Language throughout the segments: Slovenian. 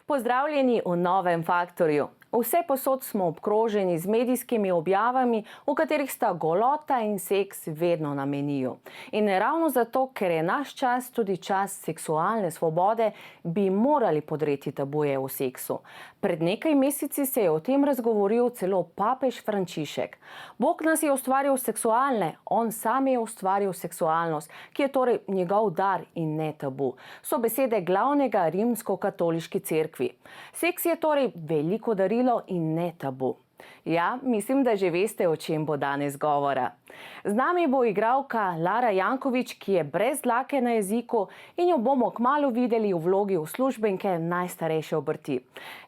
Pozdravljeni v novem Faktorju. Vse posod smo obkroženi z medijskimi objavami, v katerih sta golota in seks vedno na meniju. In ravno zato, ker je naš čas tudi čas seksualne svobode, bi morali podreti tabuje o seksu. Pred nekaj meseci se je o tem razgovoril celo papež Frančišek. Bog nas je ustvaril seksualne, on sam je ustvaril seksualnost, ki je torej njegov dar in ne tabu. So besede glavnega rimsko-katoliški cerkvi. Seks je torej veliko darilo in ne tabu. Ja, mislim, da že veste, o čem bo danes govora. Z nami bo igralka Lara Janković, ki je brez dlake na jeziku in jo bomo kmalu videli v vlogi uslužbenke najstarejše obrti.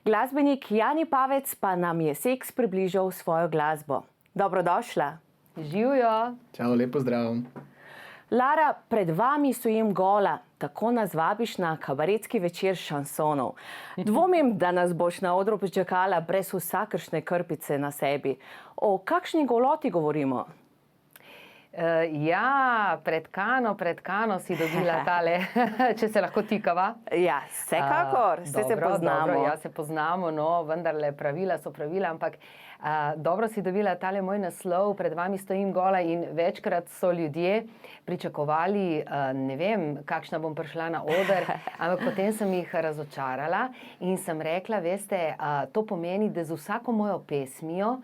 Glasbenik Jani Pavec pa nam je seks približal svojo glasbo. Dobrodošla. Živjo. Čau, lepo zdrav. Lara, pred vami stojim gola, tako nas vabiš na kabaretski večer šansonov. Dvomim, da nas boš na odru pričakala brez vsakršne krpice na sebi. O kakšni goloti govorimo? Ja, pred Kano si dobila tale, če se lahko tikava. Ja, vsekakor, se poznamo. Dobro, ja, se poznamo, no, vendarle pravila so pravila, ampak dobro si dobila tale moj naslov, pred vami stojim gola in večkrat so ljudje pričakovali, ne vem, kakšna bom prišla na oder, ampak potem sem jih razočarala in sem rekla, veste, to pomeni, da z vsako mojo pesmijo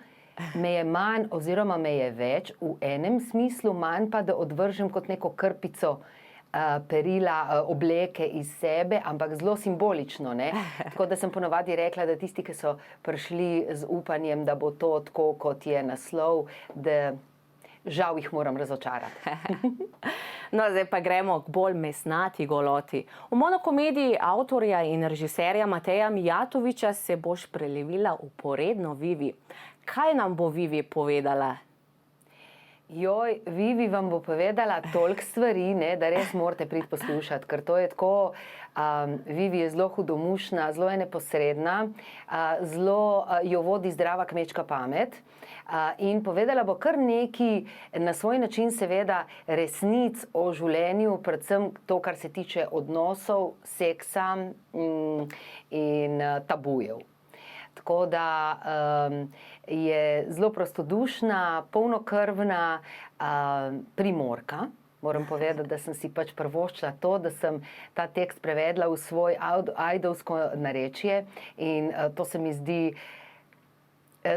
me je manj oziroma me je več, v enem smislu manj pa, da odvržem kot neko krpico perila, obleke iz sebe, ampak zelo simbolično, ne? Tako da sem ponovadi rekla, da tisti, ki so prišli z upanjem, da bo to tako, kot je naslov, da žal jih moram razočarati. No, zdaj pa gremo k bolj mesnati goloti. V monokomediji avtorja in režiserja Mateja Mijatovića se boš prelevila v poredno Vivi. Kaj nam bo Vivi povedala? Joj, Vivi vam bo povedala toliko stvari, ne, da res morate priti poslušati, ker to je tako, Vivi je zelo hudomušna, zelo je neposredna, zelo jo vodi zdrava kmečka pamet in povedala bo kar neki na svoj način seveda resnic o življenju, predvsem to, kar se tiče odnosov, seksa in tabujev. Tako da je zelo prostodušna, polnokrvna Primorka. Moram povedati, da sem si pač privoščila to, da sem ta tekst prevedla v svoj ajdovsko narečje in to se mi zdi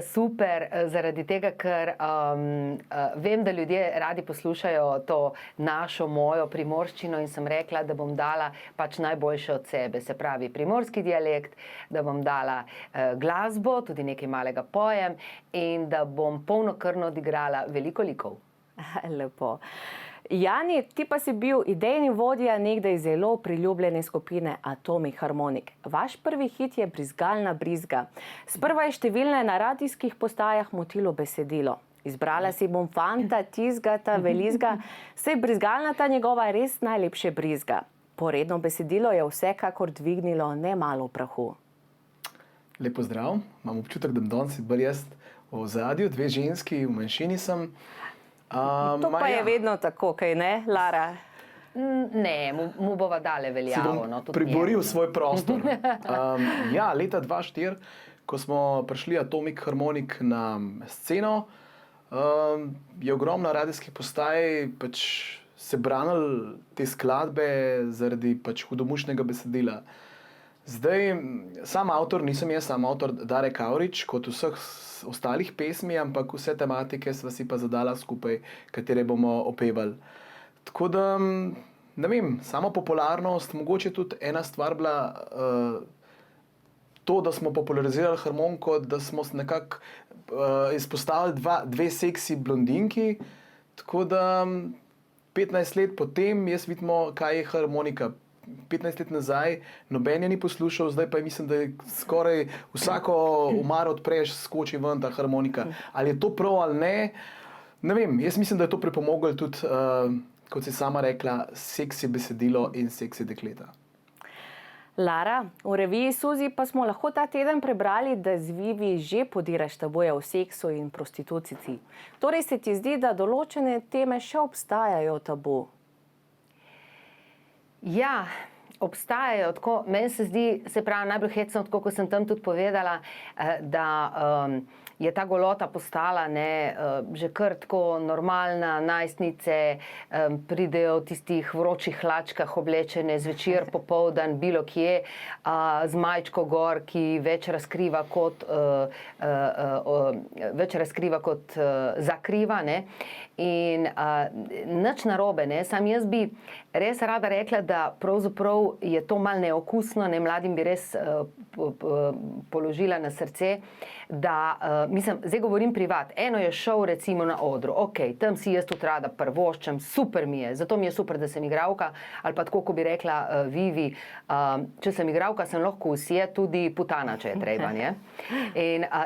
super zaradi tega, ker vem, da ljudje radi poslušajo to našo, mojo primorščino in sem rekla, da bom dala pač najboljše od sebe, se pravi primorski dialekt, da bom dala glasbo, tudi nekaj malega pojem in da bom polnokrvno odigrala veliko likov. Lepo. Jani, ti pa si bil idejni vodja nekdaj zelo priljubljene skupine Atomic Harmonic. Vaš prvi hit je Brizgalna brizga. Sprva je številne na radijskih postajah motilo besedilo. Izbrala si bom fanta, tizgata, velizga, saj brizgalna ta njegova res najlepše brizga. Poredno besedilo je vsekakor dvignilo nemalo prahu. Lepo zdrav, imam občutek, da danes si bolj jaz v ozadju, dve ženski, v manjšini sem. To pa je vedno tako, kaj ne, Lara? Ne, mu bova dale veljavo. Si bom priboril svoj prostor. Ja, leta 2004, ko smo prišli Atomic Harmonic na sceno, je ogromno radijskih postaj pač se branili te skladbe zaradi pač hudomušnega besedila. Zdaj, sam avtor, nisem jaz sam avtor Dare Kavrič, kot vseh ostalih pesmi, ampak vse tematike sva si pa zadala skupaj, katere bomo opevali. Tako da, ne vem, sama popularnost, mogoče tudi ena stvar bila to, da smo popularizirali harmoniko, da smo nekako izpostavili dve seksi blondinki, tako da 15 let potem jaz vidimo, kaj je harmonika. 15 let nazaj, noben je ni poslušal, zdaj pa mislim, da je skoraj vsako umar odpreš, skoči ven ta harmonika. Ali je to prav ali ne? Ne vem, jaz mislim, da je to pripomoglo tudi, kot si sama rekla, seksi besedilo in seksi dekleta. Lara, v reviji Suzi pa smo lahko ta teden prebrali, da z Vivi že podiraš tabuje o seksu in prostituciji. Torej se ti zdi, da določene teme še obstajajo tabu? Ja, obstajajo, tako, meni se zdi, se pravi, najbolj hecno, tako kot sem tam tudi povedala, da je ta golota postala že kar tako normalna, najstnice pridejo v tistih vročih hlačkah oblečene zvečer, popoldan, bilo kje, z majčko gor, ki več razkriva kot zakriva, ne. In nič narobe, ne, sam jaz bi res rada rekla, da pravzaprav je to malo neokusno, ne, mladim bi res položila na srce, da, mislim, zdaj govorim privat, eno je šov recimo na odru, ok, tam si jaz tudi rada prvoščem, super mi je, zato mi je super, da sem igralka, ali pa tako, ko bi rekla Vivi, če sem igralka, sem lahko vsi, tudi putana, če je treba, ne.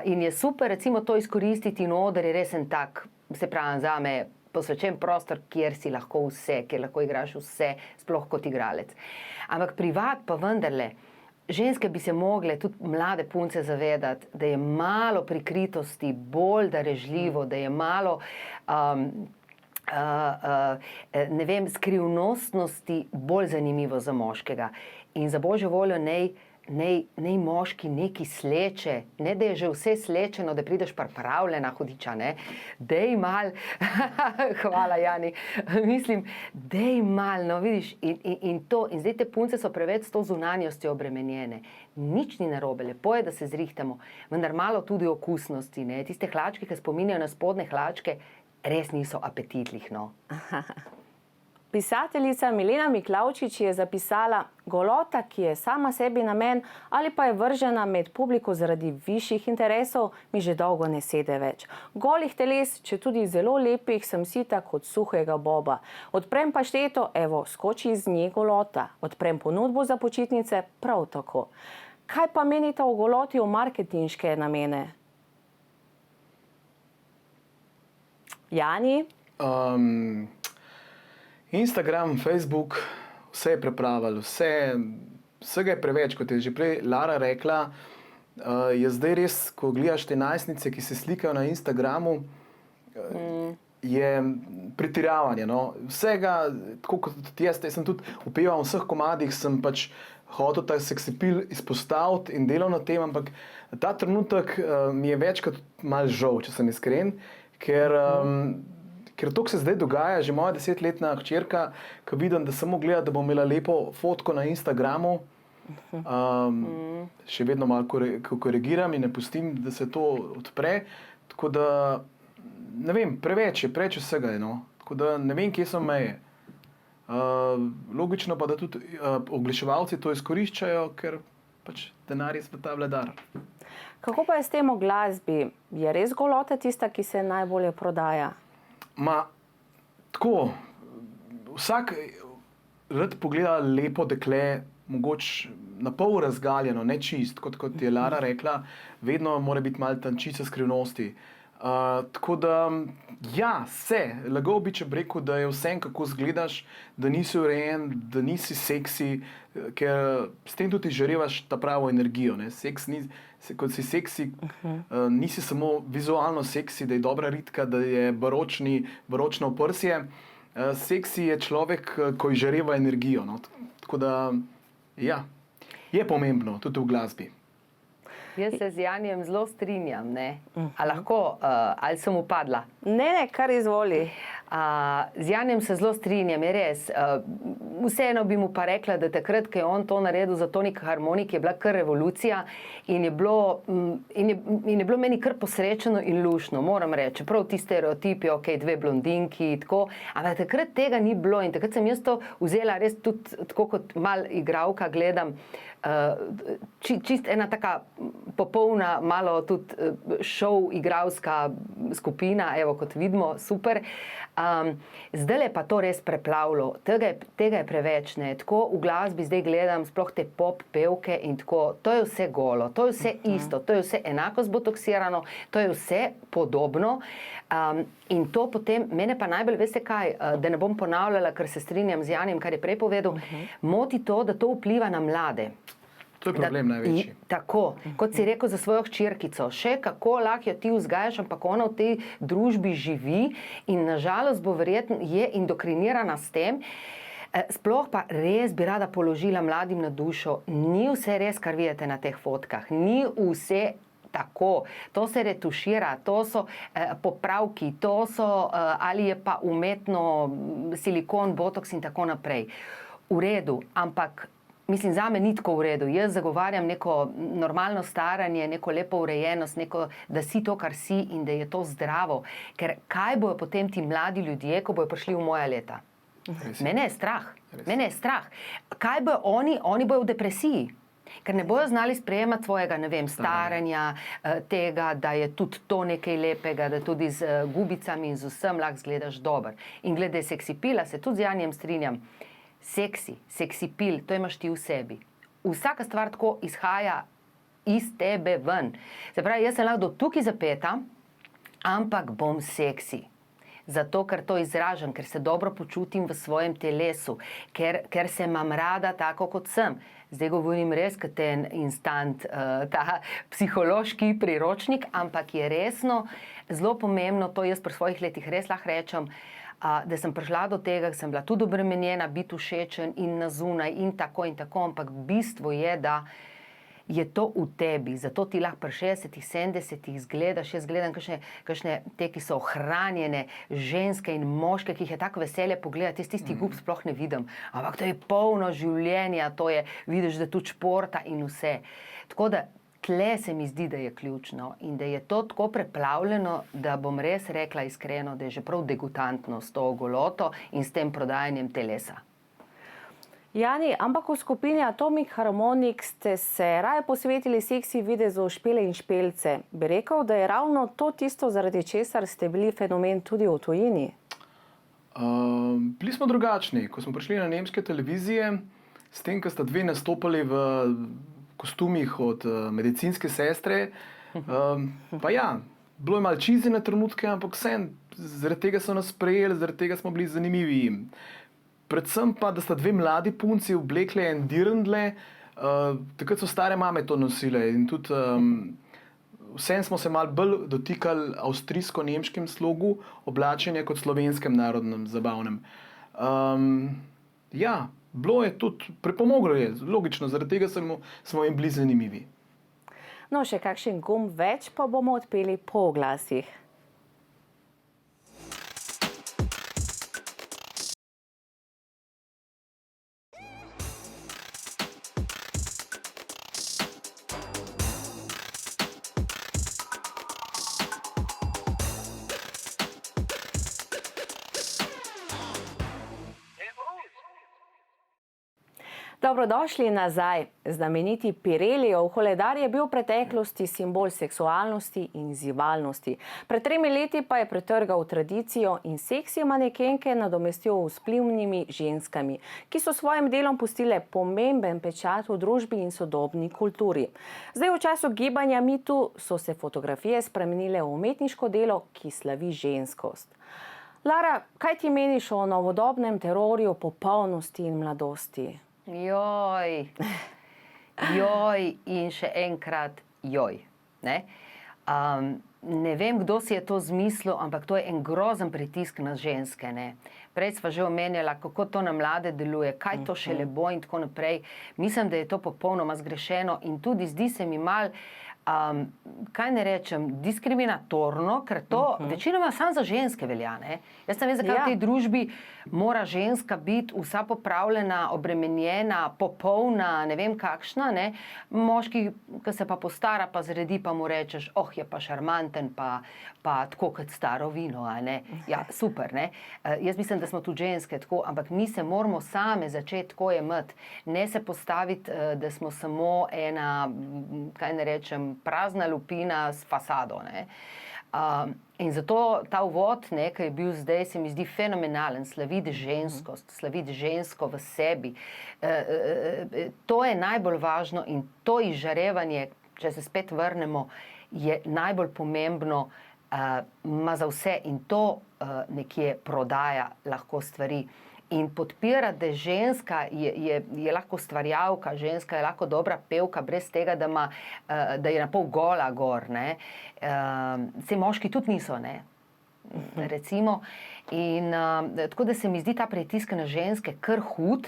In je super recimo to izkoristiti in oder je res en tak, se pravi zame, posvečen prostor, kjer si lahko vse, kjer lahko igraš vse, sploh kot igralec. Ampak privat pa vendarle, ženske bi se mogle, tudi mlade punce zavedati, da je malo prikritosti bolj darežljivo, da je malo, ne vem, skrivnostnosti bolj zanimivo za moškega. In za božjo voljo naj moški nekaj sleče, ne da je že vse slečeno, da prideš pripravljena hudiča, ne. Dej mal, hvala Jani, mislim, dej mal, no vidiš, in zdaj te punce so preveč s to zunanjostjo obremenjene. Nič ni narobe, lepo je, da se zrihtamo, vendar malo tudi okusnosti, ne. Tiste hlačke, ki spominjajo na spodnje hlačke, res niso apetitlih, no. Pisateljica Milena Miklavčič je zapisala: golota, ki je sama sebi namen ali pa je vržena med publiko zaradi višjih interesov, mi že dolgo ne sede več. Golih teles, če tudi zelo lepih, sem sita kot suhega boba. Odprem pašteto, evo, skoči iz nje golota. Odprem ponudbo za počitnice, prav tako. Kaj pa menite o goloti v marketinške namene? Jani? Instagram, Facebook, vse je prepravil, vsega je preveč, kot je že prej Lara rekla. Je zdaj res, ko gledaš te najstnice, ki se slikajo na Instagramu, je pretiravanje, no. Vsega, tako kot jaz sem tudi upeval v vseh komadih, sem pač hotel ta seksapil izpostaviti in delal na tem, ampak ta trenutek mi je večkrat malo žal, če sem iskren, ker to, kar se zdaj dogaja, že moja 10-letna hčerka, ko vidim, da samo gleda, da bo imela lepo fotko na Instagramu, še vedno malo korigiram in ne pustim, da se to odpre. Tako da, ne vem, preveč vsega je, no. Tako da ne vem, kje so meje. Logično pa, da tudi oglaševalci to izkoriščajo, ker pač denar je sveta vladar. Kako pa je s tem v glasbi? Je res golota tista, ki se najbolje prodaja? Tako, vsak rad pogleda lepo dekle, mogoče na pol razgaljeno, ne čist, kot je Lara rekla, vedno mora biti malo tančica skrivnosti. Tako da, ja, lagal bi, če bi rekel, da je vsem, kako izgledaš, da nisi urejen, da nisi seksi, ker s tem tudi žarevaš ta pravo energijo, ne. Kot si seksi, nisi samo vizualno seksi, da je dobra ritka, da je baročno oprsje. Seksi je človek, ko izžareva energijo, no. Tako da, ja, je pomembno, tudi v glasbi. Jaz se z Janijem zelo strinjam, ne. A lahko, ali sem upadla? Ne, kar izvoli. Z Janijem se zelo strinjam, je res. Vseeno bi mu pa rekla, da takrat, ko je on to naredil za Tonik Harmonik, je bila kar revolucija in je bilo meni kar posrečeno in luštno, moram reči. Čeprav ti stereotipi, ok, dve blondinki, tako, ampak takrat tega ni bilo in takrat sem jaz to vzela res tudi, tako kot mal igralka gledam, čist ena taka popolna, malo tudi šov igralska skupina, evo, kot vidimo, super. Zdaj je pa to res preplavilo, tega je preveč, ne. Tako v glasbi zdaj gledam, sploh te pop pevke in tako, to je vse golo, to je vse isto, to je vse enako zbotoksirano, to je vse podobno. In to potem, mene pa najbolj, veste kaj, da ne bom ponavljala, ker se strinjam z Janijem, kar je prej povedal, moti to, da to vpliva na mlade. To je problem največji. Tako, kot si rekel za svojo hčerkico, še kako lahko jo ti vzgajaš, ampak ona v tej družbi živi in nažalost bo verjetno je indokrinirana s tem, Sploh pa res bi rada položila mladim na dušo, ni vse res, kar vidite na teh fotkah, ni vse tako, to se retušira, to so popravki, to so ali je pa umetno silikon, botoks in tako naprej. V redu, ampak mislim, zame ni tako v redu. Jaz zagovarjam neko normalno staranje, neko lepo urejenost, da si to, kar si in da je to zdravo. Ker kaj bojo potem ti mladi ljudje, ko bojo prišli v moja leta? Mene je strah. Mene je strah. Kaj bojo oni? Oni bojo v depresiji. Ker ne bojo znali sprejemati svojega, ne vem, staranja, tega, da je tudi to nekaj lepega, da tudi z gubicami in z vsem lahko izgledaš dober. In glede seksipila se tudi z Janijem strinjam. Seksipil, to imaš ti v sebi. Vsaka stvar tako izhaja iz tebe ven. Se pravi, jaz sem lahko do tukaj zapeta, ampak bom seksi. Zato, ker to izražam, ker se dobro počutim v svojem telesu, ker se imam rada tako, kot sem. Zdaj govorim res, kot en instant, ta psihološki priročnik, ampak je resno, zelo pomembno, to jaz pri svojih letih res lahko rečem, da sem prišla do tega, sem bila tudi obremenjena, biti všečen in na zunaj in tako, ampak bistvo je, da je to v tebi, zato ti lahko pri 60-ih, 70-ih izgledaš, jaz gledam kakšne te, ki so ohranjene, ženske in moške, ki jih je tako veselje pogledati, jaz tisti gub sploh ne vidim, ampak to je polno življenja, to je, vidiš, da tudi športa in vse. Tako da tle se mi zdi, da je ključno in da je to tako preplavljeno, da bom res rekla iskreno, da je že prav degutantno s to goloto in s tem prodajanjem telesa. Jani, ampak v skupini Atomic Harmonic ste se raje posvetili seksi videzu Špele in Špelce. Bi rekel, da je ravno to tisto, zaradi česar ste bili fenomen tudi v tujini? Bili smo drugačni. Ko smo prišli na nemške televizije, s tem, ko sta dve nastopali v kostumih od medicinske sestre, pa ja, bilo je malo čizi na trenutke, ampak vsem, zaradi tega so nas sprejeli, zaradi tega smo bili zanimivi. Predvsem pa, da sta dve mladi punci oblekle in dirndle, takrat so stare mame to nosile in tudi vsem smo se malo bolj dotikali avstrijsko-nemškem slogu oblačenja kot slovenskem narodnem zabavnem. Ja, bilo je tudi, pripomoglo je, logično, zaradi tega smo jim bili zanimivi. No, še kakšen gumb več pa bomo odpeli po oglasih. Dobrodošli nazaj. Znameniti Pirellijev koledar je bil v preteklosti simbol seksualnosti in izzivalnosti. Pred 3 leti pa je pretrgal tradicijo in seksi manekenke nadomestil z vplivnimi ženskami, ki so svojim delom pustile pomemben pečat v družbi in sodobni kulturi. Zdaj v času gibanja MeToo so se fotografije spremenile v umetniško delo, ki slavi ženskost. Lara, kaj ti meniš o novodobnem terorju popolnosti in mladosti? Joj in še enkrat joj. Ne vem, kdo si je to zmislil, ampak to je en grozen pritisk na ženske. Ne? Prej sva že omenjala, kako to na mlade deluje, kaj to še lebo in tako naprej. Mislim, da je to popolnoma zgrešeno in tudi zdi se mi mal, kaj ne rečem, diskriminatorno, ker to večinoma samo za ženske velja. Ne? Jaz ne vem, zakaj v tej družbi mora ženska biti vsa popravljena, obremenjena, popolna, ne vem kakšna. Ne? Moški, ki se pa postara, pa zredi, pa mu rečeš, je pa šarmanten, pa tako kot staro vino. Ja, super. Ne? Jaz mislim, da smo tudi ženske tako, ampak mi se moramo same začeti tako jemati. Ne se postaviti, da smo samo ena, kaj ne rečem, prazna lupina s fasado. Ne? In zato ta uvod, ki je bil zdaj, se mi zdi fenomenalen, slaviti ženskost, slaviti žensko v sebi. To je najbolj važno in to izžarevanje, če se spet vrnemo, je najbolj pomembno za vse in to nekje prodaja lahko stvari. In podpirati, da ženska je lahko ustvarjalka, ženska je lahko dobra pevka, brez tega, da je na pol gola gor. Saj moški tudi niso. Ne? recimo. In tako da se mi zdi ta pritisk na ženske kar hud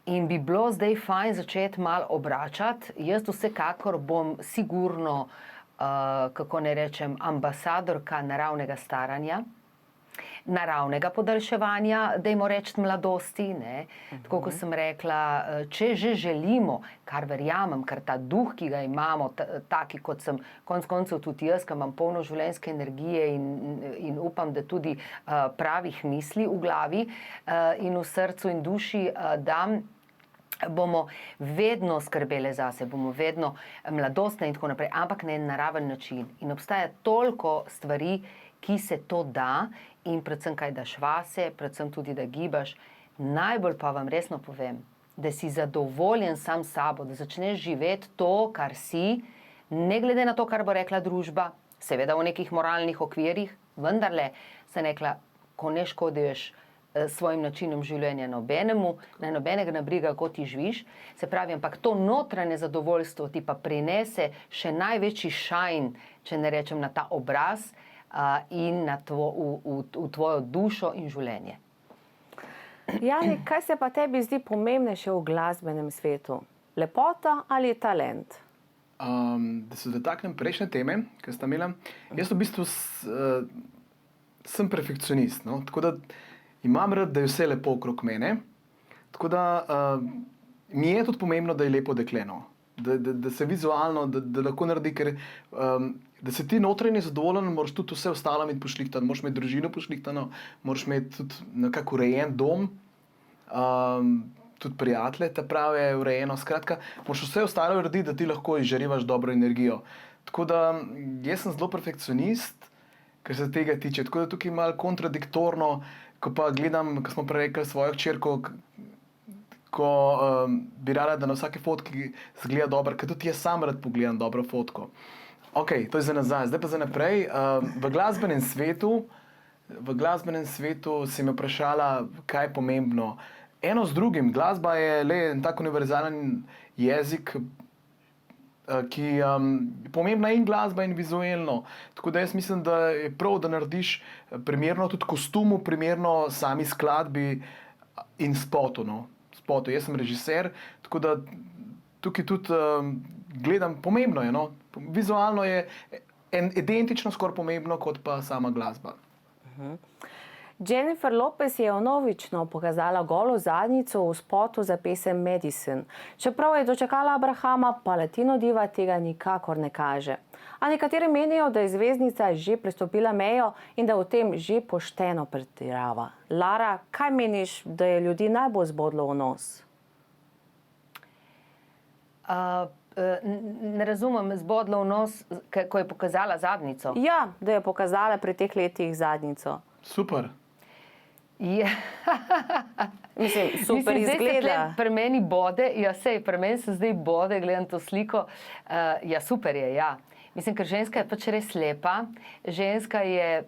in bi bilo zdaj fajn začeti malo obračati. Jaz vsekakor bom sigurno, kako ne rečem, ambasadorka naravnega staranja, naravnega podaljševanja, dajmo reči mladosti, ne. Tako kot sem rekla, če že želimo, kar verjamem, ker ta duh, ki ga imamo, taki kot sem, konec koncev tudi jaz, ki imam polno življenjske energije in upam, da tudi pravih misli v glavi in v srcu in duši dam, bomo vedno skrbele zase, bomo vedno mladostne in tako naprej, ampak na en naraven način. In obstaja toliko stvari, ki se to da, in predvsem kaj daš vase, predvsem tudi da gibaš. Najbolj pa vam resno povem, da si zadovoljen sam s sabo, da začneš živeti to, kar si, ne glede na to, kar bo rekla družba, seveda v nekih moralnih okvirih, vendarle sem rekla, ko ne škoduješ svojim načinom življenja nobenemu, naj nobenega ne briga, kako ti živiš, se pravi, ampak to notranje zadovoljstvo ti pa prinese še največji šajn, če ne rečem na ta obraz, in v tvojo dušo in življenje. Jani, kaj se pa tebi zdi pomembnejše v glasbenem svetu? Lepota ali talent? Da se dotaknem prejšnje teme, ki sta imela. Jaz v bistvu sem perfekcionist, no? Tako da imam rad, da je vse lepo okrog mene. Tako da mi je tudi pomembno, da je lepo dekle, no. Da se vizualno, da lahko naredi, ker da se ti notranje zadovoljen, moraš tudi vse ostalo imeti pošlihtano, moraš imeti družino pošlihtano, moraš imeti tudi nekako urejen dom, tudi prijatelje, ta prave, urejeno, skratka, moraš vse ostalo narediti, da ti lahko izžarevaš dobro energijo. Tako da jaz sem zelo perfekcionist, kar se tega tiče, tako da tukaj je malo kontradiktorno, ko pa gledam, ko smo prej rekli svojo hčerko, ko bi rada, da na vsake fotki zgleda dobro, ker tudi jaz sam rad pogledam dobro fotko. Ok, to je za nazaj. Zdaj pa za naprej. V glasbenem svetu si me vprašala, kaj je pomembno. Eno z drugim. Glasba je le en tak univerzalen jezik, ki je pomembna in glasba in vizualno. Tako da jaz mislim, da je prav, da narediš primerno tudi kostumu, primerno sami skladbi in spotu, no. Spotu. Jaz sem režiser, tako da tukaj tudi gledam, pomembno je, no. Vizualno je identično skoraj pomembno, kot pa sama glasba. Jennifer Lopez je vnovično pokazala golo zadnjico v spotu za pesem Medicine. Čeprav je dočakala Abrahama, pa Latino diva tega nikakor ne kaže. A nekateri menijo, da je zvezdnica že prestopila mejo in da v tem že pošteno pretirava. Lara, kaj meniš, da je ljudi najbolj zbodlo v nos? Ne razumem, zbodlo v nos, ko je pokazala zadnjico. Ja, da je pokazala pri teh letih zadnjico. Super. Mislim, super izgleda. Pri meni bode, ja sej, pri meni se zdaj bode, gledam to sliko, ja super je, ja. Mislim, ker ženska je pač res lepa, ženska je,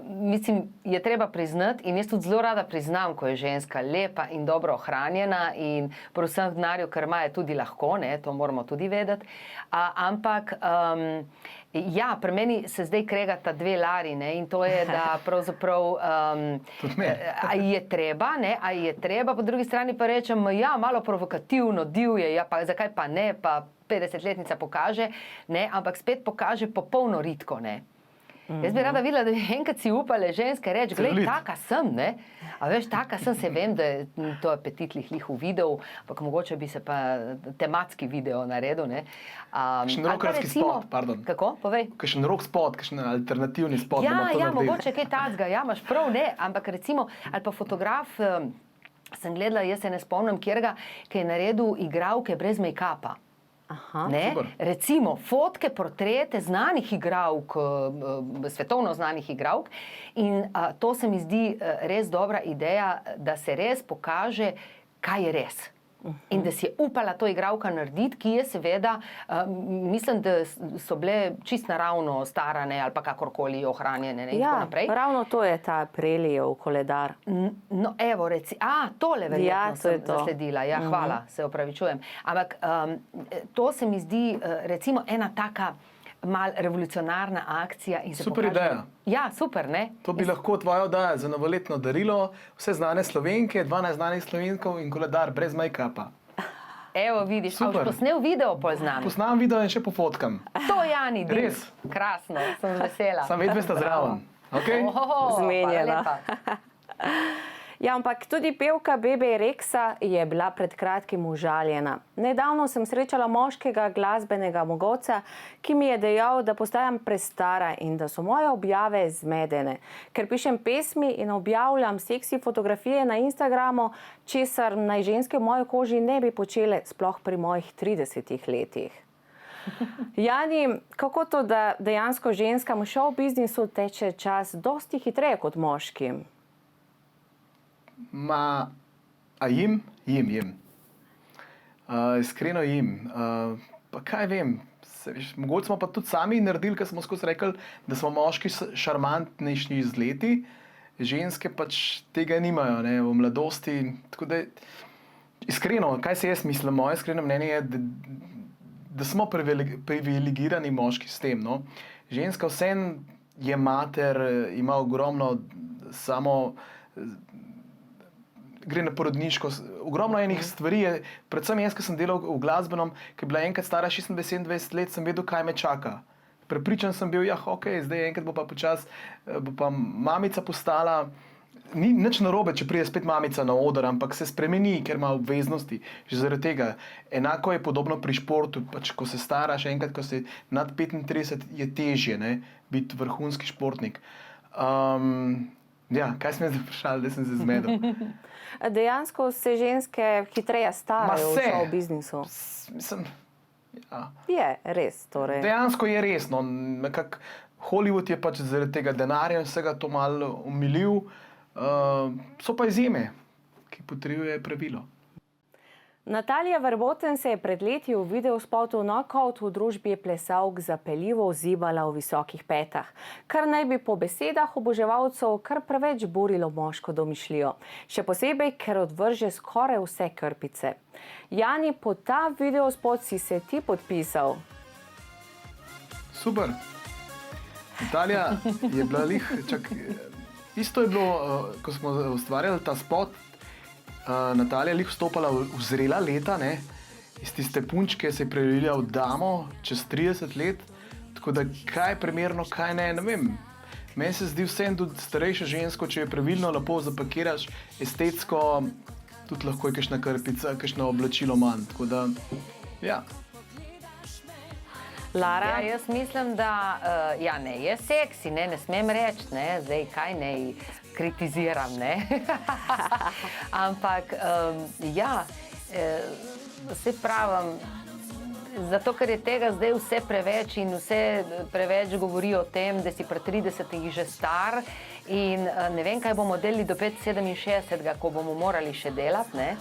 mislim, je treba priznati in jaz tudi zelo rada priznam, ko je ženska lepa in dobro ohranjena in predvsem v denarju, ker ima je tudi lahko, ne, to moramo tudi vedeti, ampak ja, pri meni se zdaj kregata dve Lari, ne, in to je, da pravzaprav a je treba, ne, a je treba, po drugi strani pa rečem, ja, malo provokativno, divje, ja, pa zakaj pa ne, pa 50-letnica pokaže, ne, ampak spet pokaže popolno ritko, ne. Jaz bi rada videla, da bi enkrat si upale ženske reči, glej, taka sem, ne. A veš, taka sem, se vem, da je to apetit lih uvidel, ampak mogoče bi se pa tematski video naredil, ne. Kakšen rockerski spot, pardon. Kako? Povej. Kakšen rock spot, kakšen alternativni spot. Ja, mogoče kaj takega, ja, imaš prav, ne, ampak recimo, ali pa fotograf, sem gledala, jaz se ne spomnim, kjerga, ki je naredil igralke brez make-upa. Ne? Recimo fotke, portrete znanih igralk, svetovno znanih igralk in to se mi zdi res dobra ideja, da se res pokaže, kaj je res. In da si je upala to igralka narediti, ki je seveda, mislim, da so bile čist naravno starane ali pa kakorkoli ohranjene, ne, in tako naprej. Ja, ravno to je ta Prelijev koledar. No, evo, tole verjetno sem zasledila. Ja, hvala, se opravičujem. Ampak to se mi zdi, recimo, ena taka mal revolucionarna akcija. In se Super ideja. Ja, super, ne? To bi lahko tvoja oddaja za novoletno darilo, vse znane Slovenke, 12 znanih Slovenkov in koledar brez make-upa. Evo, vidiš, a boš Super. posnel video pol z nami? Posnam video in še pofotkam. To, Jani, di. Res. Krasno, sem vesela. Sam vedve sta zraven. Okay? Zmenjena. Hvala lepa. Ja, ampak tudi pevka Bebe Rexha je bila pred kratkim užaljena. Nedavno sem srečala moškega glasbenega mogoca, ki mi je dejal, da postajam prestara in da so moje objave zmedene. Ker pišem pesmi in objavljam seksi fotografije na Instagramu, česar naj ženske v moji koži ne bi počele, sploh pri mojih 30 letih. Jani, kako to, da dejansko ženskam v show biznisu teče čas dosti hitreje kot moškim? A jim? Jim. Iskreno jim. Pa kaj vem, mogoče smo pa tudi sami naredili, ker smo skozi rekli, da smo moški šarmantnejši z leti, ženske pač tega nimajo, ne, v mladosti. Tako da, iskreno, kaj se jaz mislim, moje iskreno mnenje je, da smo privilegirani moški s tem. No. Ženska vseeno je mater, ima ogromno gre na porodniško, ogromno enih stvari je, predvsem jaz, ki sem delal v glasbenem, ki je bila enkrat stara 26-27 let, sem vedel, kaj me čaka. Prepričan sem bil, zdaj enkrat bo pa počas, bo pa mamica postala, ni nič narobe, če pride spet mamica na oder, ampak se spremeni, ker ima obveznosti, že zaradi tega. Enako je podobno pri športu, pač ko se staraš, enkrat, ko si nad 35, je težje, ne, biti vrhunski športnik. Ja, kaj sem jaz vprašal, da sem se zmedel? Dejansko se ženske hitreje starajo v show biznisu. Mislim, ja. Je res, torej. Dejansko je res. No. Hollywood je pač zaradi tega denarja in vsega to malo umilil. So pa izjeme, ki potrjujejo pravilo. Natalija Verboten se je pred leti v videospotu Knockout v družbi plesalk zapeljivo zibala v visokih petah, kar naj bi po besedah oboževalcev kar preveč burilo moško domišljijo. Še posebej, ker odvrže skoraj vse krpice. Jani, po ta videospot si se ti podpisal. Super. Natalija je bila isto je bilo, ko smo ustvarjali ta spot, Natalija je vstopala v zrela leta, ne? Iz tiste punčke se je prelila v damo čez 30 let, tako da kaj primerno, kaj ne vem. Meni se zdi vsem tudi starejša žensko, če je pravilno lepo zapakiraš, estetsko, tudi lahko je kakšna krpica, kakšno oblačilo manj, tako da, ja. Lara? Ja, jaz mislim, da ne, je seksi, ne smem reči, ne, zdaj kaj ne kritiziram, ne. Ampak, se pravim, zato, ker je tega zdaj vse preveč in vse preveč govori o tem, da si pri 30-ih že star in ne vem, kaj bomo delali do 67, ko bomo morali še delati, ne.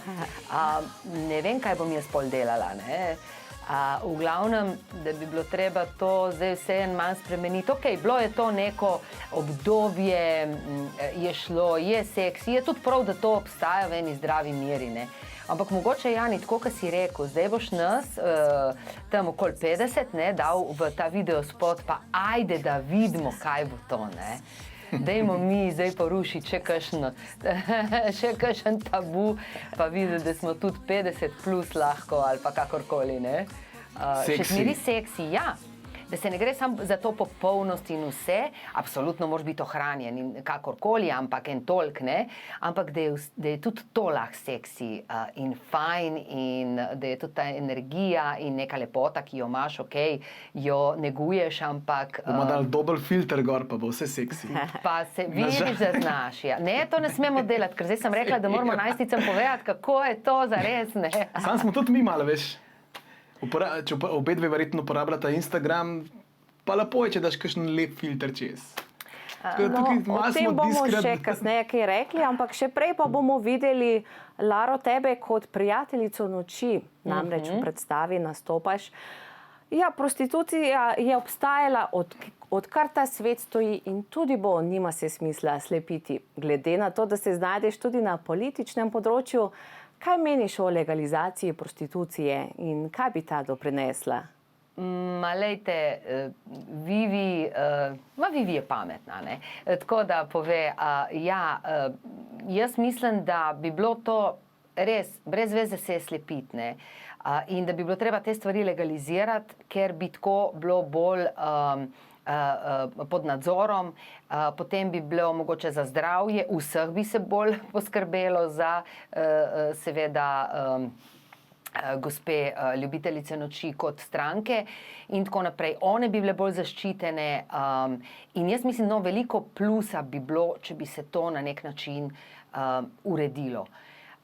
Ne vem, kaj bom jaz pol delala, ne. V glavnem, da bi bilo treba to zdaj vse en manj spremeniti. Ok, bilo je to neko obdobje, je šlo, je seksi, je tudi prav, da to obstaja v eni zdravi meri, ne. Ampak mogoče, Jani, tako, kot si rekel, zdaj boš nas tam okoli 50, ne, dal v ta videospot, pa ajde, da vidimo, kaj bo to, ne. Dajmo mi zdaj porušiti še kakšen tabu, pa videti, da smo tudi 50 plus lahko ali pa kakorkoli, ne. Še zmeri seksi, ja. Da se ne gre samo za to popolnost in vse, absolutno moraš biti ohranjen in kakorkoli, ampak en tolk, ne, ampak da je tudi to lahko seksi in fajn in da je tudi ta energija in neka lepota, ki jo imaš, jo neguješ, ampak... Bomo dali dober filter gor, pa bo vse seksi. Pa se vidiš, da znaš, ja. Ne, to ne smemo delati, ker zdaj sem rekla, da moramo najstnicam povedati, kako je to zares, ne. Sam smo tudi mi malo, veš. Če obe dve verjetno uporabljata Instagram, pa lepo je, če daš kakšen lep filter čez. O tem bomo še kasneje kaj rekli, ampak še prej pa bomo videli, Laro, tebe kot prijateljico noči, namreč v predstavi nastopaš. Ja, prostitucija je obstajala odkar ta svet stoji in tudi bo, nima se smisla slepiti. Glede na to, da se znajdeš tudi na političnem področju, kaj meniš o legalizaciji prostitucije in kaj bi ta doprinesla? Lejte, Vivi je pametna, ne? Tako da pove, jaz mislim, da bi bilo to res brez veze se slepiti, ne? In da bi bilo treba te stvari legalizirati, ker bi tako bilo bolj pod nadzorom, potem bi bilo mogoče za zdravje, vseh bi se bolj poskrbelo za seveda gospe ljubiteljice noči kot stranke in tako naprej. One bi bile bolj zaščitene in jaz mislim, no, veliko plusa bi bilo, če bi se to na nek način uredilo.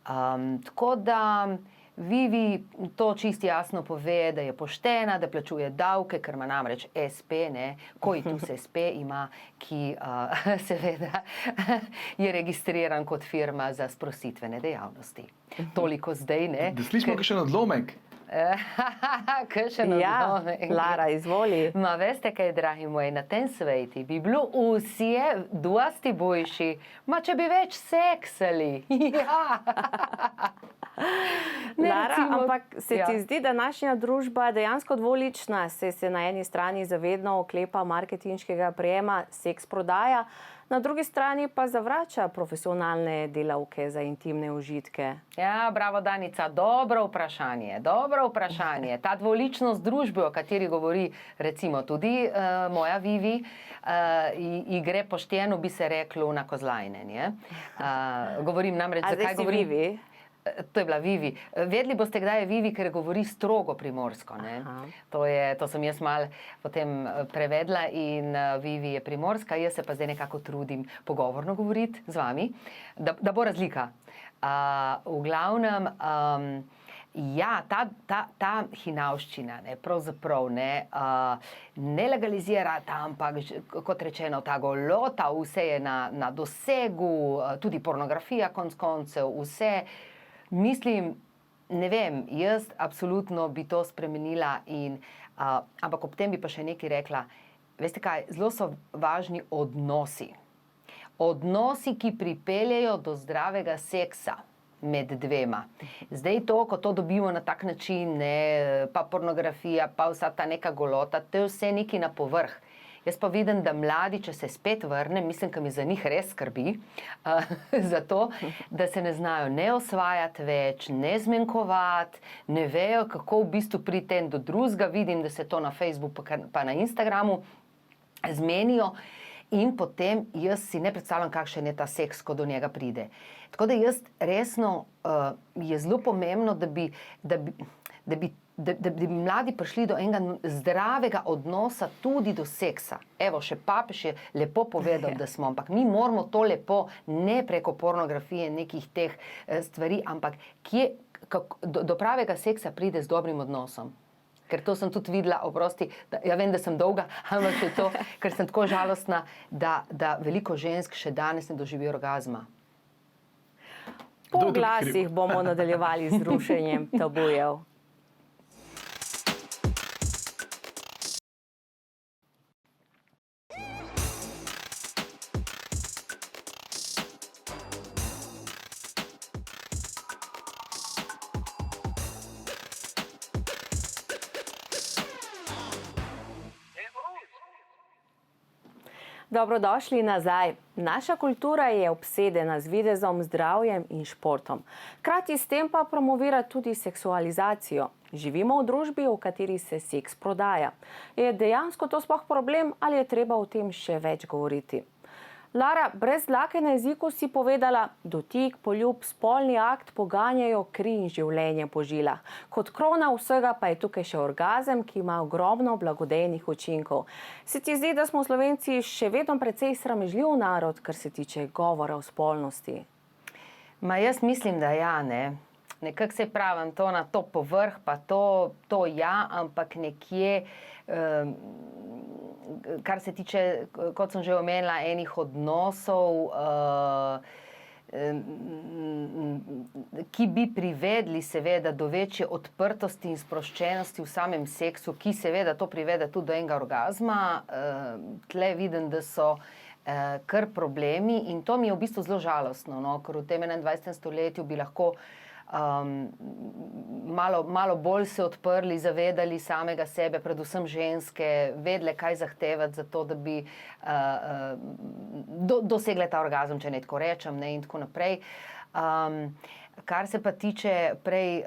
Tako da Vivi to čisto jasno pove, da je poštena, da plačuje davke, ker ima namreč SP, ne, Coitus SP ima, ki seveda je registriran kot firma za sprositvene dejavnosti. Toliko zdaj, ne. Da slišimo kakšen odlomek. Kakšen odlomek. Lara, izvoli. Veste kaj, dragi moji, na tem svetu bi bilo vse dosti boljši, če bi več seksali. Lara, ampak se ti zdi današnja družba dejansko dvolična, se na eni strani zavedno oklepa marketinškega prijema seks prodaja, na drugi strani pa zavrača profesionalne delavke za intimne užitke? Ja, bravo Danica, dobro vprašanje. Ta dvoličnost družbe, o kateri govori recimo tudi moja Vivi, gre pošteno, bi se reklo, na kozlajne. Govorim namreč, zakaj govorim... Vivi? To je bila Vivi. Vedeli boste, kdaj je Vivi, ker govori strogo primorsko. Ne? To sem jaz malo potem prevedla in Vivi je primorska, jaz se pa zdaj nekako trudim pogovorno govoriti z vami, da bo razlika. V glavnem, ja, ta hinavščina, ne, pravzaprav ne legalizira, ampak kot rečeno, ta golota, vse je na dosegu, tudi pornografija konec koncev, vse. Mislim, ne vem, jaz absolutno bi to spremenila, ampak ob tem bi pa še nekaj rekla. Veste kaj, zelo so važni odnosi. Odnosi, ki pripeljejo do zdravega seksa med dvema. Zdaj to, ko to dobimo na tak način, pa pornografija, pa vsa ta neka golota, to je vse nekaj na povrh. Jaz pa vidim, da mladi, če se spet vrne, mislim, da mi za njih res skrbi, zato, da se ne znajo ne osvajati več, ne zmenkovati, ne vejo, kako v bistvu priti en do drugega. Vidim, da se to na Facebooku pa na Instagramu zmenijo in potem jaz si ne predstavljam, kakšen je ta seks, ko do njega pride. Tako da jaz resno je zelo pomembno, da bi mladi prišli do enega zdravega odnosa tudi do seksa. Evo, še papež je lepo povedal, da smo, ampak mi moramo to lepo, ne preko pornografije, nekih teh stvari, ampak do pravega seksa pride z dobrim odnosom. Ker to sem tudi videla, oprosti, ja vem, da sem dolga, ampak je to, ker sem tako žalostna, da veliko žensk še danes ne doživi orgazma. Po glasih bomo nadaljevali z rušenjem tabujev. Dobrodošli nazaj. Naša kultura je obsedena z videzom, zdravjem in športom. Hkrati s tem pa promovira tudi seksualizacijo. Živimo v družbi, v kateri se seks prodaja. Je dejansko to sploh problem ali je treba o tem še več govoriti? Lara, brez dlake na jeziku si povedala, dotik, poljub, spolni akt poganjajo kri in življenje po žilah. Kot krona vsega pa je tukaj še orgazem, ki ima ogromno blagodejnih učinkov. Se ti zdi, da smo Slovenci še vedno precej sramežljiv narod, kar se tiče govora o spolnosti? Jaz mislim, da ja, ne. Nekako se pravim, to na to povrh, pa to ja, ampak nekje... Kar se tiče, kot sem že omenila, enih odnosov, ki bi privedli seveda do večje odprtosti in sproščenosti v samem seksu, ki seveda to privede tudi do enega orgazma, tle vidim, da so kar problemi in to mi je v bistvu zelo žalostno, ker v tem 21. stoletju bi lahko malo bolj se odprli, zavedali samega sebe, predvsem ženske, vedle, kaj zahtevati za to, da bi dosegle ta orgazem, če ne tako rečem, ne, in tako naprej. Kar se pa tiče prej,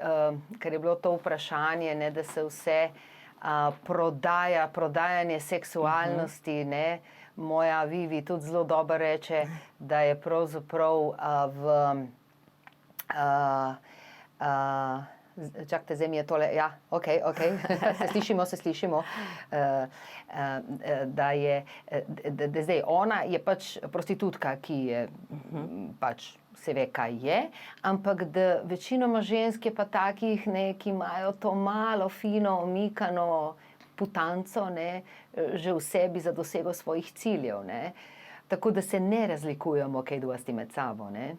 ker je bilo to vprašanje, ne, da se vse prodajanje seksualnosti, ne, moja Vivi tudi zelo dobro reče, da je pravzaprav čakajte, zdaj mi je tole, ja, ok, se slišimo, da je, da zdaj ona je pač prostitutka, ki je pač se ve, kaj je, ampak da večinoma žensk je pa takih, ne, ki imajo to malo, fino, omikano putanco, ne, že v sebi za dosego svojih ciljev, ne. Tako da se ne razlikujemo kaj dosti med sabo, ne.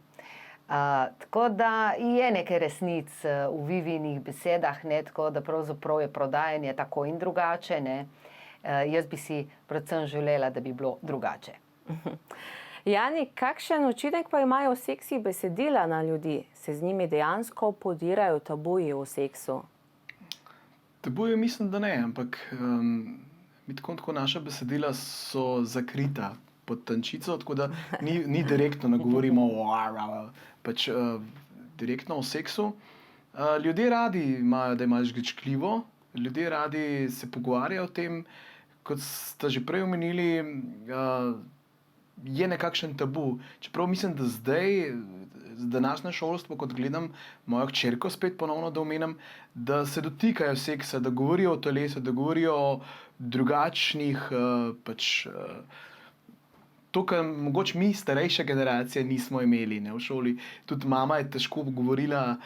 Tako da je nekaj resnic v Vivinih besedah, ne, tako da pravzaprav je prodajanje tako in drugače, ne. Jaz bi si predvsem želela, da bi bilo drugače. Jani, kakšen učinek pa imajo seksi besedila na ljudi? Se z njimi dejansko podirajo tabuji o seksu? Tabuji mislim, da ne, ampak mi tako naša besedila so zakrita pod tančico, tako da ni direktno, ne govorimo pač direktno o seksu. Ljudje radi imajo, da imaš žgečkljivo, ljudje radi se pogovarjajo o tem, kot ste že prej omenili, je nekakšen tabu. Čeprav mislim, da zdaj, današnje šolstvo, kot gledam mojo hčerko spet ponovno, da omenim, da se dotikajo seksa, da govorijo o telesu, da govorijo o drugačnih pač to, kar mogoče mi, starejša generacija, nismo imeli, ne, v šoli. Tudi mama je težko govorila,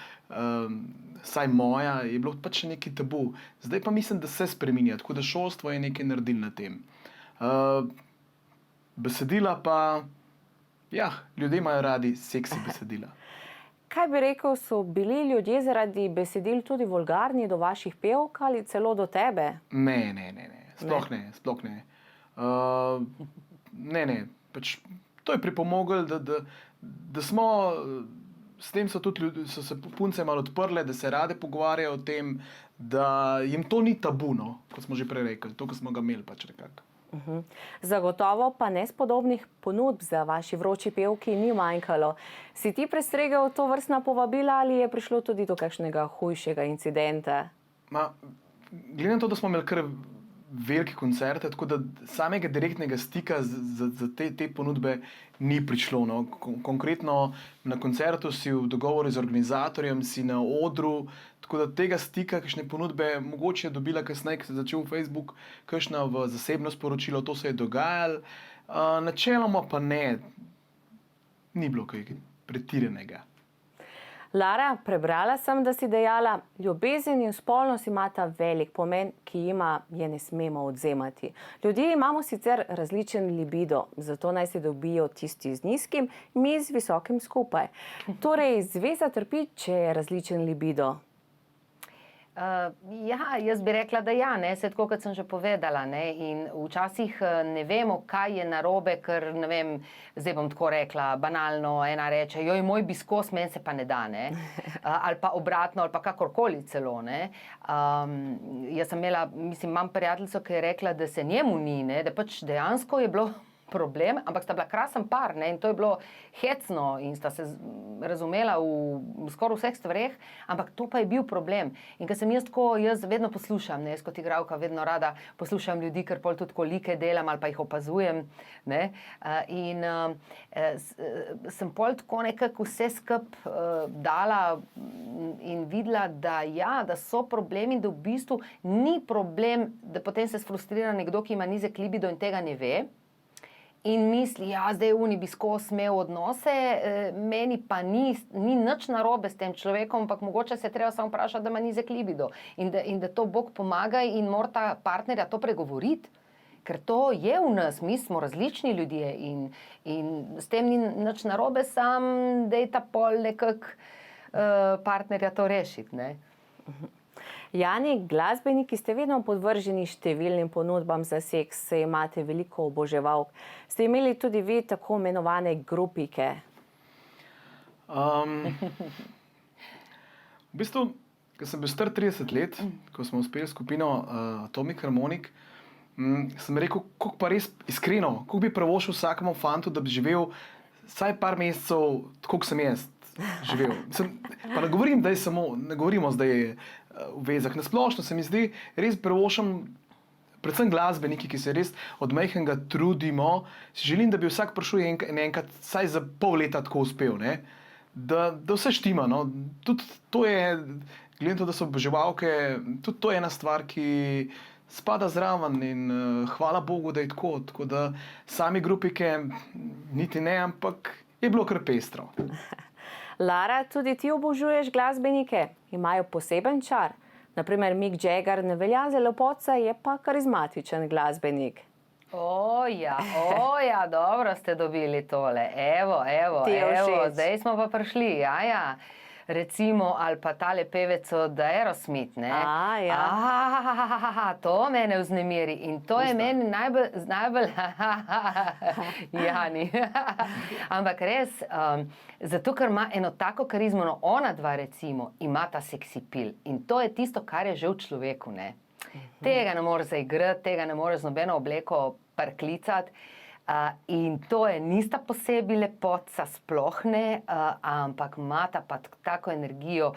saj moja, je bilo pač neki tabu. Zdaj pa mislim, da se spreminja, tako da šolstvo je nekaj naredilo na tem. Besedila pa, ja, ljudje imajo radi seksi besedila. Kaj bi rekel, so bili ljudje zaradi besedil tudi vulgarni do vaših pevk ali celo do tebe? Ne. Sploh ne. Ne. Pač to je pripomoglo, da smo, s tem so se punce malo odprle, da se rade pogovarjajo o tem, da jim to ni tabuno, kot smo že prej rekli, to, ko smo ga imeli pač nekako. Zagotovo pa nespodobnih ponudb za vaši vroči pevki ni manjkalo. Si ti prestregel to vrstna povabila ali je prišlo tudi do kakšnega hujšega incidenta? Glede na to, da smo imeli kar velike koncerte, tako da samega direktnega stika za te ponudbe ni prišlo. No. Konkretno na koncertu si v dogovoru z organizatorjem, si na odru, tako da tega stika, kakšne ponudbe, mogoče je dobila kasneje, ko se je začel Facebook, kakšna v zasebno sporočilo, to se je dogajalo. Načeloma pa ne, ni bilo kaj pretiranega. Lara, prebrala sem, da si dejala, ljubezen in spolnost imata velik pomen, ki jima je ne smemo odvzemati. Ljudje imamo sicer različen libido, zato naj se dobijo tisti z nizkim, mi z visokim skupaj. Torej, zveza trpi, če je različen libido. Ja, jaz bi rekla, da ja, ne, se tako, kot sem že povedala, ne, in včasih ne vemo, kaj je narobe, ker, ne vem, zdaj bom tako rekla, banalno, ena reče, joj, moj bi skos, meni se pa ne da, ne, ali pa obratno, ali pa kakorkoli celo, ne. Jaz sem imela, mislim, imam prijateljico, ki je rekla, da se njemu ni, ne, da pač dejansko je bilo problem, ampak sta bila krasen par, ne, in to je bilo hecno in sta se razumela v skoraj vseh stvareh, ampak to pa je bil problem. In ker sem jaz vedno poslušam, ne, jaz kot igralka vedno rada poslušam ljudi, ker pol tudi kolike delam ali pa jih opazujem, ne, in sem pol tako nekako vse dala in videla, da ja, da so problemi, da v bistvu ni problem, da potem se sfrustrira nekdo, ki ima nizek libido in tega ne ve, in misli, ja, zdaj bi skozi imel odnose, meni pa ni nič narobe s tem človekom, ampak mogoče se treba samo vprašati, da ima nizek libido in da to Bog pomaga in mora ta partnerja to pregovoriti, ker to je v nas, mi smo različni ljudje in s tem ni nič narobe, sam dejta pol nekako partnerja to rešiti, ne. Jani, glasbeniki ste vedno podvrženi številnim ponudbam za seks, se imate veliko oboževalk. Ste imeli tudi vi tako imenovane grupike? V bistvu, ko sem bil star 30 let, ko smo uspeli skupino Atomic Harmonic, sem rekel, kako pa res iskreno, kako bi pravošil vsakemu fantu, da bi živel vsaj par mesecev, tako kot sem jaz živel. Pa ne govorim, da je samo, ne govorimo zdaj v vezah. Nasplošno se mi zdi, res pravošam, predvsem glasbeniki, ki se res od majhnega trudimo, si želim, da bi vsak prišel enkrat, vsaj za pol leta tako uspel, ne? Da vse štima. No? Tudi to je, glede na to, da so oboževalke, tudi to je ena stvar, ki spada zraven in hvala Bogu, da je tako. Tako da sami grupike niti ne, ampak je bilo kar pestro. Lara, tudi ti obožuješ glasbenike? Imajo poseben čar? Naprimer, Mick Jagger ne velja za lepotca, je pa karizmatičen glasbenik. Oja, dobro ste dobili tole. Evo, zdaj smo pa prišli, ja. Recimo, ali pa tale pevec od Aerosmith, ne? To mene vznemiri in to je meni najbolj Jani. Ampak res, zato, ker ima eno tako karizmo, no ona dva recimo, ima ta seksi pil in to je tisto, kar je že v človeku, ne? Tega ne moreš zaigrati, tega ne moreš z nobeno obleko parklicati. In to je, nista posebej lepotca, sploh ne, ampak imata pa tako energijo,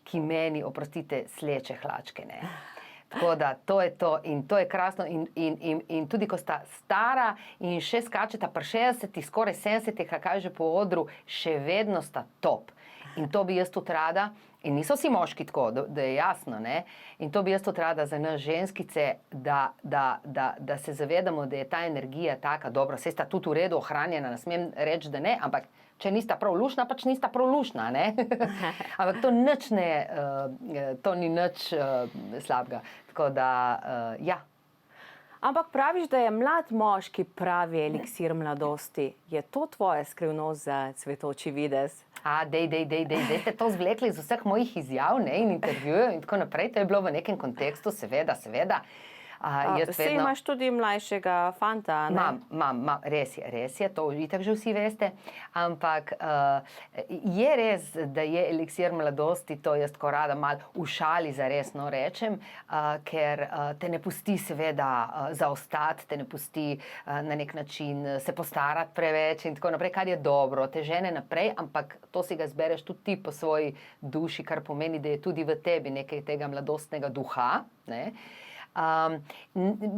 ki meni, oprostite, sleče hlačke, ne. Tako da, to je to in to je krasno in tudi, ko sta stara in še skačeta pri 60-ih, skoraj 70-ih, kaj že po odru, še vedno sta top. In to bi jaz tudi rada, in niso vsi moški tako, da je jasno, ne? In to bi jaz tudi rada za nas ženskice, da se zavedamo, da je ta energija taka, dobro, saj sta tudi v redu ohranjena, ne smem reči, da ne, ampak če nista prav lušna, pač nista prav lušna, ne? Ampak to nič ne, to ni nič slabega. Tako da, ja. Ampak praviš, da je mlad moški pravi eliksir mladosti. Je to tvoja skrivnost za cvetoči videz? Dej ste to zvlekli iz vseh mojih izjav, ne, in intervjujev in tako naprej. To je bilo v nekem kontekstu, seveda. Saj imaš tudi mlajšega fanta, ne? Imam, res je, to itak že vsi veste, ampak je res, da je eliksir mladosti, to jaz tako rada malo v šali zaresno rečem, ker te ne pusti seveda zaostati, te ne pusti na nek način se postarati preveč in tako naprej, kar je dobro, te žene naprej, ampak to si ga zbereš tudi ti po svoji duši, kar pomeni, da je tudi v tebi nekaj tega mladostnega duha, ne.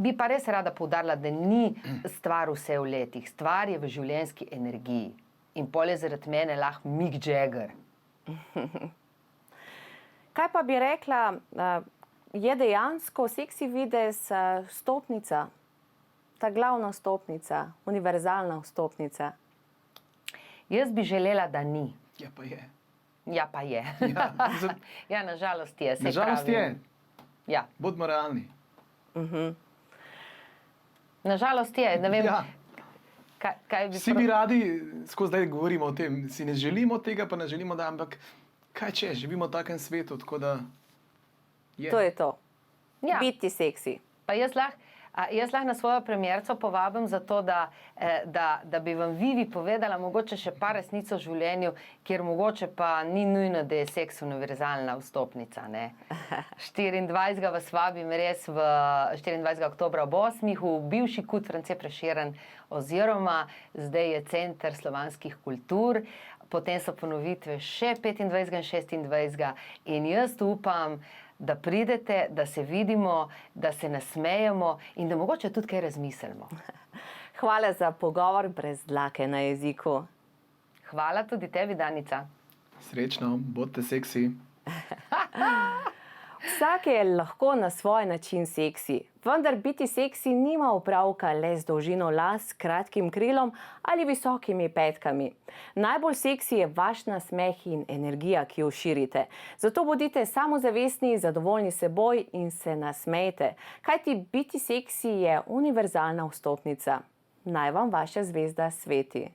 Bi pa res rada poudarila, da ni stvar vse v letih, stvar je v življenjski energiji in pol je zaradi mene lahko Mick Jagger. Kaj pa bi rekla, je dejansko seksi videz stopnica, ta glavna stopnica, univerzalna stopnica? Jaz bi želela, da ni. Ja, pa je. Ja, nažalost je. Nažalost je. Ja. Bodimo realni. Nažalost je, ne vem, kaj bi... Vsi bi radi, skozi zdaj govorimo o tem, si ne želimo tega, pa ne želimo, da, ampak kaj če, živimo v takem svetu, tako da je. To je to. Ja. Biti seksi. Pa jaz lahko na svojo premierco povabim za to, da bi vam Vivi povedala mogoče še par resnic o življenju, kjer mogoče pa ni nujno, da je seks univerzalna vstopnica, ne. 24. vas vabim res v 24. oktobra ob 8. v bivši KUD France Prešeren oziroma zdaj je Center slovanskih kultur. Potem so ponovitve še 25. in 26. in jaz upam, da pridete, da se vidimo, da se nasmejemo in da mogoče tudi kaj razmislimo. Hvala za pogovor brez dlake na jeziku. Hvala tudi tebi, Danica. Srečno, bodite seksi. Vsak je lahko na svoj način seksi, vendar biti seksi nima opravka le z dolžino las, kratkim krilom ali visokimi petkami. Najbolj seksi je vaš nasmeh in energija, ki jo širite. Zato bodite samozavestni, zadovoljni seboj in se nasmejte. Kajti biti seksi je univerzalna vstopnica. Naj vam vaša zvezda sveti.